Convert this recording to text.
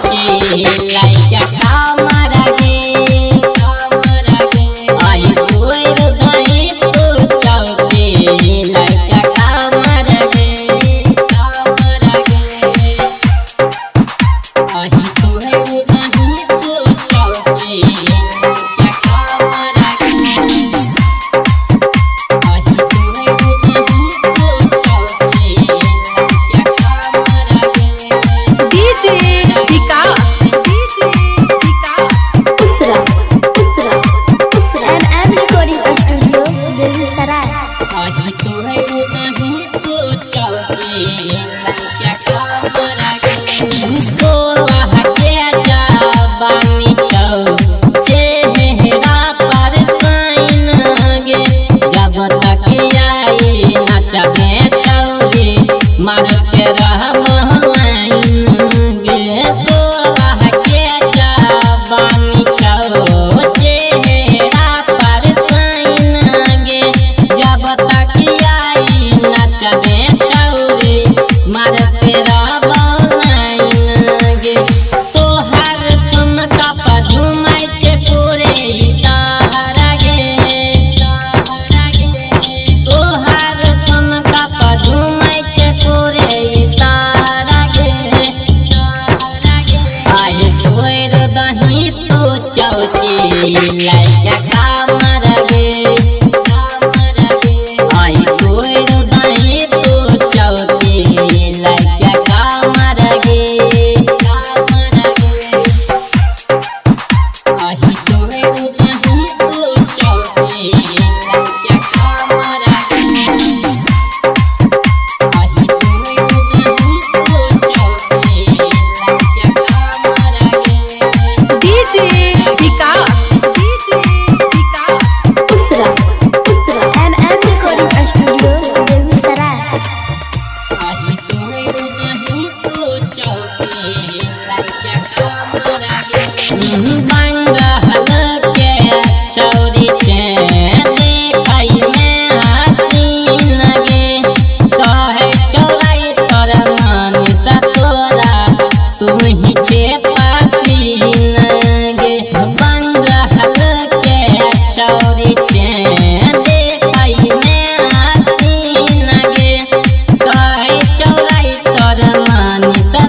चौकी लाइका कामरा गे आई तोर दही तू चौकी लाइका कामरा गे आई तोर दही तू चौकी लाइका कामरा गे आई तोर दही तू चौकी लाइका कामरा गे डीजे विकास एम रिकॉर्डिंग स्टूडियो बेगूसराय। आही तोहर दही तू चौकी लाइका कामरा गे सोलह के जवानी छौ चेहरा पर साइन गे जब तक आई नचबे छौरी मार के रहब लाइन गे सोलह के जवानी छौ चेहरा पर साइन गे जब तक आई नचबे छौरी मार के रहब लाइन गे तोहर ठुमका पर झुमै छै पूरे सहारा गे तोहर ठुमका पर झुमै छै पूरे सहारा गे आई तोर दही तू चौकी लाइका कामरा गे आई तोर दही तू चौकी लाइका कामरा गे आई तोर दही तू चौकी लाइका कामरा गे आई तोर दही तू चौकी लाइका कामरा गे डीजे विकास एम रिकॉर्डिंग स्टूडियो बेगूसराय। आही तोर दही तू चौकी लाइका कामरा गे बंगहल के छौरी छे देखै में हसीन गे कहे चौराई तोर मन सा तोरा तू ही छे पसीन गे बंगहल के छौरी छे देखै में हसीन गे कहे चौराई तोर मन सा